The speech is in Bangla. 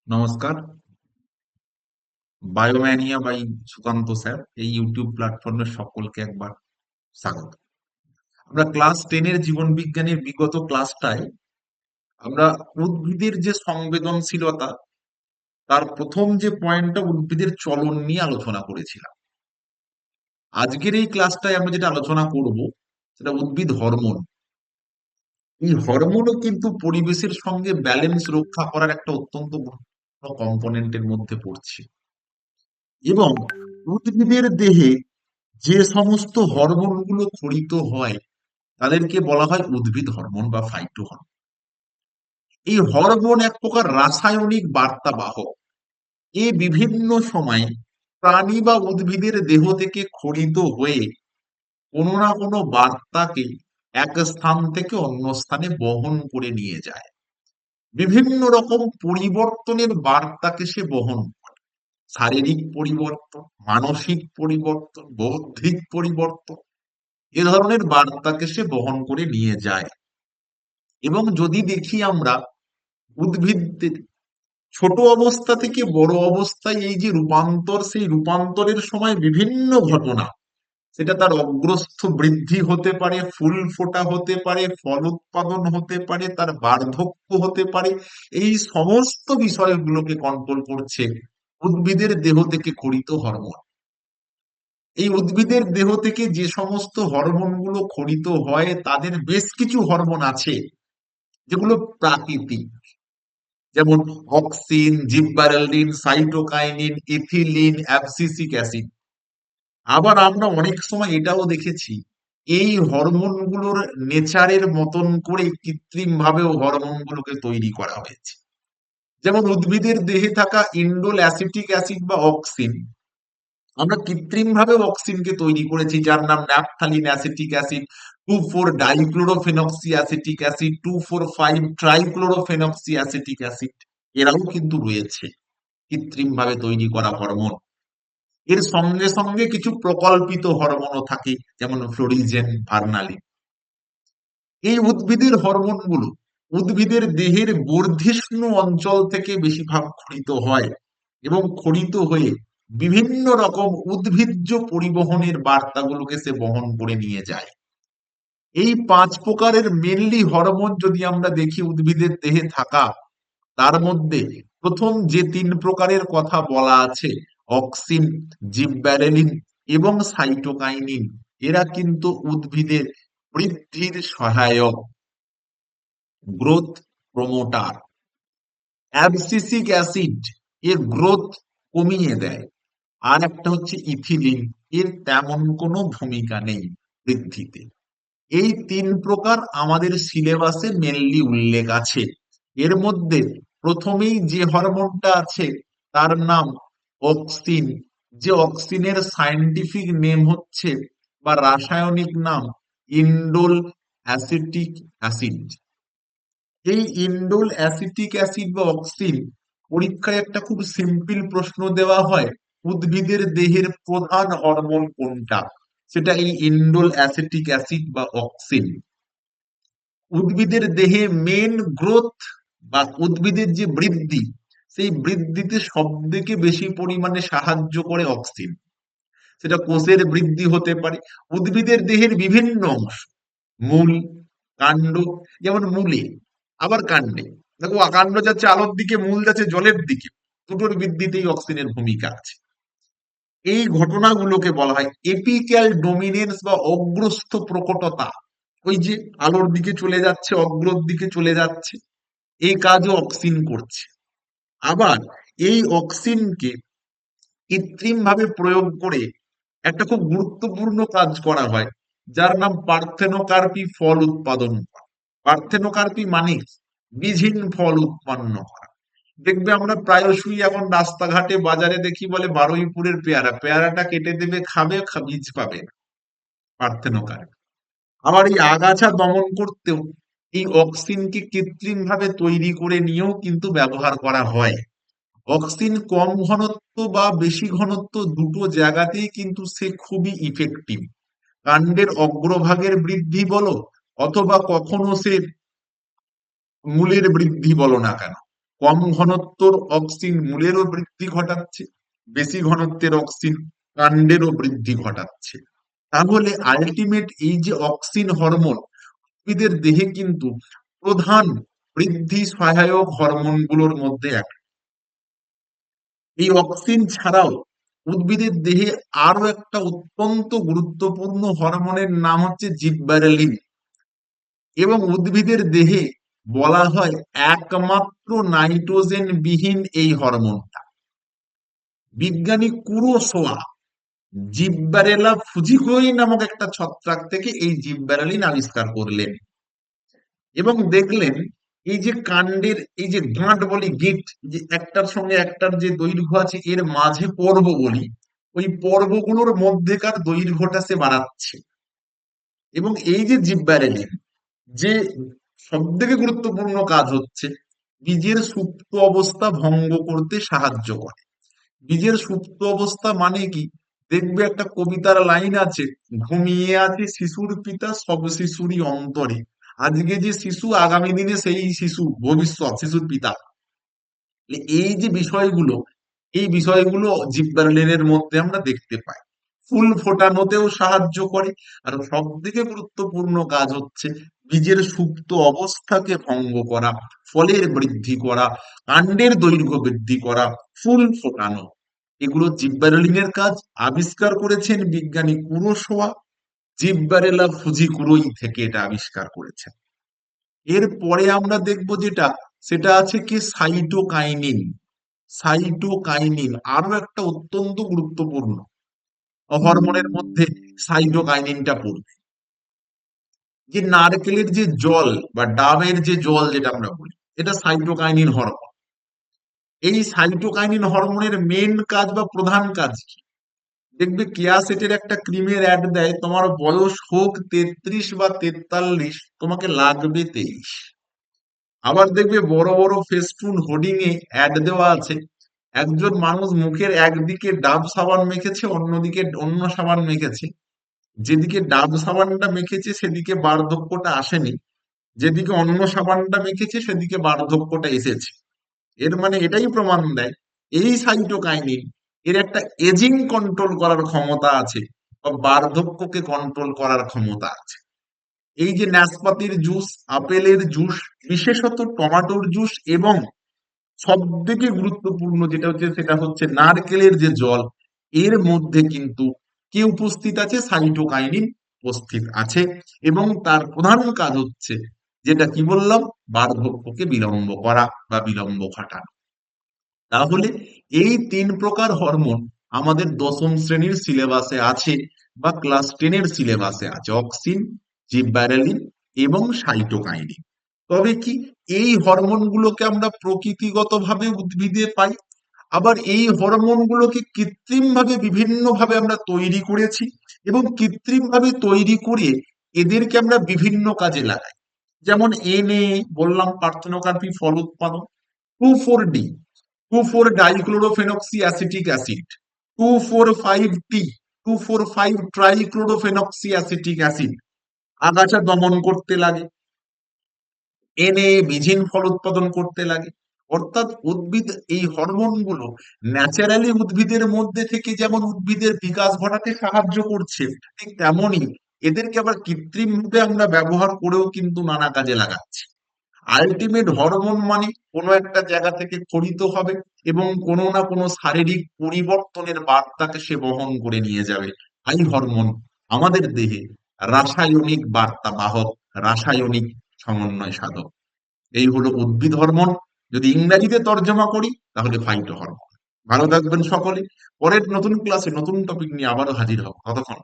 নমস্কার। বায়োম্যানিয়া বাই সুকান্ত স্যার এই ইউটিউব প্ল্যাটফর্মে সকলকে একবার স্বাগত। আমরা ক্লাস 10 এর জীবন বিজ্ঞানের বিগত ক্লাসটায় আমরা উদ্ভিদের যে সংবেদনশীলতা তার প্রথম যে পয়েন্টটা উদ্ভিদের চলন নিয়ে আলোচনা করেছিলাম। আজকের এই ক্লাসটায় আমরা যেটা আলোচনা করব সেটা উদ্ভিদ হরমোন। এই হরমোনও কিন্তু পরিবেশের সঙ্গে ব্যালেন্স রক্ষা করার একটা অত্যন্ত গুরুত্বপূর্ণ কম্পোনেন্টের মধ্যে পড়ছে। এবং উদ্ভিদের দেহে যে সমস্ত হরমোনগুলো ক্ষরিত হয় তাদেরকে বলা হয় উদ্ভিদ হরমোন বা ফাইটো হরমোন। এই হরমোন এক প্রকার রাসায়নিক বার্তাবাহক। এ বিভিন্ন সময়ে প্রাণী বা উদ্ভিদের দেহ থেকে ক্ষরিত হয়ে কোনো না কোনো বার্তাকে এক স্থান থেকে অন্য স্থানে বহন করে নিয়ে যায়। বিভিন্ন রকম পরিবর্তনের বার্তাকে সে বহন করে। শারীরিক পরিবর্তন, মানসিক পরিবর্তন, বৌদ্ধিক পরিবর্তন, এ ধরনের বার্তাকে সে বহন করে নিয়ে যায়। এবং যদি দেখি আমরা উদ্ভিদদের ছোট অবস্থা থেকে বড় অবস্থায় এই যে রূপান্তর, সেই রূপান্তরের সময় বিভিন্ন ঘটনা, সেটা তার অগ্রস্থ বৃদ্ধি হতে পারে, ফুল ফোটা হতে পারে, ফল উৎপাদন হতে পারে, তার বার্ধক্য হতে পারে, এই সমস্ত বিষয়গুলোকে কন্ট্রোল করছে উদ্ভিদের দেহ থেকে ক্ষরিত হরমোন। এই উদ্ভিদের দেহ থেকে যে সমস্ত হরমোনগুলো ক্ষরিত হয় তাদের বেশ কিছু হরমোন আছে যেগুলো প্রাকৃতিক, যেমন auxin, gibberellin, cytokinin, ethylene, abscisic acid. আবার আমরা অনেক সময় এটাও দেখেছি এই হরমোনগুলোর নেচারের মতন করে কৃত্রিম ভাবেও হরমোনগুলোকে তৈরি করা হয়েছে। যেমন উদ্ভিদের দেহে থাকা ইন্ডোল অ্যাসিটিক অ্যাসিড বা অক্সিন, আমরা কৃত্রিম ভাবে অক্সিনকে তৈরি করেছি যার নাম naphthalene acetic acid, two four dichlorophenoxy acetic acid, two four five trichlorophenoxy acetic acid. এরাও কিন্তু রয়েছে কৃত্রিম ভাবে তৈরি করা হরমোন। এর সঙ্গে সঙ্গে কিছু প্রকল্পিত হরমোনও থাকে, যেমন ফ্লোরিজেন, ভার্নালিন। এই উদ্ভিদের হরমোনগুলো উদ্ভিদের দেহের বর্ধিষ্ণু অঞ্চল থেকে বেশিরভাগ ক্ষরিত হয় এবং ক্ষরিত হয়ে বিভিন্ন রকম উদ্ভিজ্জ পরিবহনের বার্তাগুলোকে সে বহন করে নিয়ে যায়। এই 5 প্রকারের মেনলি হরমোন যদি আমরা দেখি উদ্ভিদের দেহে থাকা, তার মধ্যে প্রথম যে 3 প্রকারের কথা বলা আছে, অক্সিন, জিবব্যারেলিন এবং সাইটোকাইনিন, এরা কিন্তু উদ্ভিদের বৃদ্ধির সহায়ক, গ্রোথ প্রমোটার। অ্যাবসিসিক অ্যাসিড এর গ্রোথ কমিয়ে দেয়। আর একটা হচ্ছে ইথিলিন, এর তেমন কোনো ভূমিকা নেই বৃদ্ধিতে। এই 3 প্রকার আমাদের সিলেবাসে মেনলি উল্লেখ আছে। এর মধ্যে প্রথমেই যে হরমোনটা আছে তার নাম অক্সিন। যে অক্সিনের সায়েন্টিফিক নেম হচ্ছে বা রাসায়নিক নাম ইন্ডোল অ্যাসিটিক অ্যাসিড। এই ইন্ডোল অ্যাসিটিক অ্যাসিড বা অক্সিন পরীক্ষায় একটা খুব সিম্পল প্রশ্ন দেওয়া হয়, উদ্ভিদের দেহের প্রধান হরমোন কোনটা, সেটা এই ইন্ডোল অ্যাসিটিক অ্যাসিড বা অক্সিন। উদ্ভিদের দেহে মেন গ্রোথ বা উদ্ভিদের যে বৃদ্ধি, সেই বৃদ্ধিতে সব থেকে বেশি পরিমাণে সাহায্য করে অক্সিন। সেটা কোষের বৃদ্ধি হতে পারে, উদ্ভিদের দেহের বিভিন্ন অংশ, মূল, কাণ্ড, যেমন মূলে আবার কাণ্ডে। দেখো কাণ্ড যাচ্ছে আলোর দিকে, মূল যাচ্ছে জলের দিকে, দুটোর বৃদ্ধিতেই অক্সিনের ভূমিকা আছে। এই ঘটনাগুলোকে বলা হয় এপিক্যাল ডোমিনেন্স বা অগ্রস্থ প্রকটতা। ওই যে আলোর দিকে চলে যাচ্ছে, অগ্রর দিকে চলে যাচ্ছে, এই কাজও অক্সিন করছে। আবার এই অক্সিনকে কৃত্রিম ভাবে প্রয়োগ করে একটা খুব গুরুত্বপূর্ণ কাজ করা হয়, যার নাম পার্থেনোকার্পি, ফল উৎপাদন করা। পার্থেনোকার্পি মানে বীজহীন ফল উৎপন্ন করা। দেখবে আমরা প্রায়শই এখন রাস্তাঘাটে বাজারে দেখি, বলে বারুইপুরের পেয়ারা, পেয়ারাটা কেটে দেবে, খাবে, বীজ পাবে না, পার্থেনোকার্পি। আবার এই আগাছা দমন করতেও এই অক্সিনকে কৃত্রিম ভাবে তৈরি করে নিয়েও কিন্তু ব্যবহার করা হয়। অক্সিন কম ঘনত্ব বা বেশি ঘনত্ব দুটো জায়গাতেই কিন্তু সে খুবই ইফেক্টিভ। কাণ্ডের অগ্রভাগের বৃদ্ধি বলো অথবা কখনো সে মূলের বৃদ্ধি বলো না কেন, কম ঘনত্বর অক্সিন মূলেরও বৃদ্ধি ঘটাচ্ছে, বেশি ঘনত্বের অক্সিন কাণ্ডেরও বৃদ্ধি ঘটাচ্ছে। তাহলে আলটিমেট এই যে অক্সিন হরমোন উদ্ভিদের দেহে কিন্তু প্রধান বৃদ্ধি সহায়ক হরমোনগুলোর মধ্যে একটা। এই অক্সিন ছাড়াও উদ্ভিদের দেহে আরো একটা অত্যন্ত গুরুত্বপূর্ণ হরমোনের নাম হচ্ছে জিববারেলিন, এবং উদ্ভিদের দেহে বলা হয় একমাত্র নাইট্রোজেন বিহীন এই হরমোনটা। বিজ্ঞানী কুরোসোয়া জিব্বারেলা ফুজিকোই নামক একটা ছত্রাক থেকে এই জিববারেলিন আবিষ্কার করলেন এবং দেখলেন এই যে কাণ্ডের এই যে গাঁট বলি গিট, যে একটার সঙ্গে একটার যে দৈর্ঘ্য আছে এর মাঝে পর্ব বলি, ওই পর্বগুলোর মধ্যেকার দৈর্ঘ্যটা সে বাড়াচ্ছে। এবং এই যে জিববারেলিন, যে সব থেকে গুরুত্বপূর্ণ কাজ হচ্ছে বীজের সুপ্ত অবস্থা ভঙ্গ করতে সাহায্য করে। বীজের সুপ্ত অবস্থা মানে কি? দেখবে একটা কবিতার লাইন আছে, ঘুমিয়ে আছে শিশুর পিতা সব শিশুরই অন্তরে। আজকে যে শিশু আগামী দিনে সেই শিশু ভবিষ্যৎ শিশুর পিতা। এই যে বিষয়গুলো, এই বিষয়গুলো জিব্রাইলের মধ্যে আমরা দেখতে পাই। ফুল ফোটানোতেও সাহায্য করে। আর সব থেকে গুরুত্বপূর্ণ কাজ হচ্ছে বীজের সুপ্ত অবস্থাকে ভঙ্গ করা, ফলের বৃদ্ধি করা, কাণ্ডের দৈর্ঘ্য বৃদ্ধি করা, ফুল ফোটানো। এগুলো জিব্বারেলিনের কাজ। আবিষ্কার করেছেন বিজ্ঞানী কুরোসোয়া। জিব্বারেলা ফুজিকুরোই থেকে এটা আবিষ্কার করেছেন। এরপরে আমরা দেখব যেটা, সেটা আছে কি সাইটোকাইনিন। সাইটোকাইনিন আরো একটা অত্যন্ত গুরুত্বপূর্ণ হরমোনের মধ্যে সাইটোকাইনিনটা পড়বে। যে নারকেলের যে জল বা ডাবের যে জল যেটা আমরা বলি, এটা সাইটোকাইনিন হরমোন। এই সাইটোকাইনিন হরমোনের মেন কাজ বা প্রধান কাজ কি? দেখবে কেয়া সেটের একটা ক্রিমের অ্যাড দেয়, তোমার বয়স হোক 33 বা 43, তোমাকে লাগবে 23। আবার দেখবে বড় বড় ফেস্টুন হোর্ডিং এ অ্যাড দেওয়া আছে, একজন মানুষ মুখের একদিকে ডাব সাবান মেখেছে, অন্যদিকে অন্য সাবান মেখেছে। যেদিকে ডাব সাবানটা মেখেছে সেদিকে বার্ধক্যটা আসেনি, যেদিকে অন্য সাবানটা মেখেছে সেদিকে বার্ধক্যটা এসেছে। এর মানে এটাই প্রমাণ দেয় এই সাইটোকাইনিন এর একটা এজিং কন্ট্রোল করার ক্ষমতা আছে বা বার্ধক্যকে কন্ট্রোল করার ক্ষমতা আছে। এই যে নাশপাতির জুস, আপেলের জুস, বিশেষত টমেটোর জুস, এবং সব থেকে গুরুত্বপূর্ণ যেটা হচ্ছে সেটা হচ্ছে নারকেলের যে জল, এর মধ্যে কিন্তু কি উপস্থিত আছে? সাইটোকাইনিন উপস্থিত আছে। এবং তার প্রধান কাজ হচ্ছে যেটা কি বললাম, বার্ধক্যকে বিলম্ব করা বা বিলম্ব ঘটানো। তাহলে এই 3 প্রকার হরমোন আমাদের দশম শ্রেণীর সিলেবাসে আছে বা ক্লাস 10-এর সিলেবাসে আছে, অক্সিন, জিববারেলিন এবং সাইটোকাইনিন। তবে কি এই হরমোনগুলোকে আমরা প্রকৃতিগতভাবে উদ্ভিদে পাই, আবার এই হরমোনগুলোকে কৃত্রিমভাবে বিভিন্নভাবে আমরা তৈরি করেছি, এবং কৃত্রিমভাবে তৈরি করে এদেরকে আমরা বিভিন্ন কাজে লাগাই। যেমন এনএ বললাম, পার্থেনোকার্পি, ফল উৎপাদন। 2,4-D, two four dichlorophenoxy acetic acid. 2,4,5-T, two four five trichlorophenoxy acetic acid আগাছা দমন করতে লাগে। এনে বীজহীন ফল উৎপাদন করতে লাগে। অর্থাৎ উদ্ভিদ এই হরমোনগুলো ন্যাচারালি উদ্ভিদের মধ্যে থেকে যেমন উদ্ভিদের বিকাশ ঘটাতে সাহায্য করছে, ঠিক তেমনই এদেরকে আবার কৃত্রিম ভাবে আমরা ব্যবহার করেও কিন্তু নানা কাজে লাগাচ্ছি। আলটিমেট হরমোন মানে কোনো একটা জায়গা থেকে খরিত হবে এবং কোনো না কোনো শারীরিক পরিবর্তনের বার্তাকে সে বহন করে নিয়ে যাবে। তাই হরমোন আমাদের দেহে রাসায়নিক বার্তা বাহক, রাসায়নিক সমন্বয় সাধক। এই হলো উদ্ভিদ হরমোন। যদি ইংরেজিতে তর্জমা করি তাহলে ফাইটো হরমোন। ভালো থাকবেন সকলে। পরের নতুন ক্লাসে নতুন টপিক নিয়ে আবারও হাজির হব। ততক্ষণ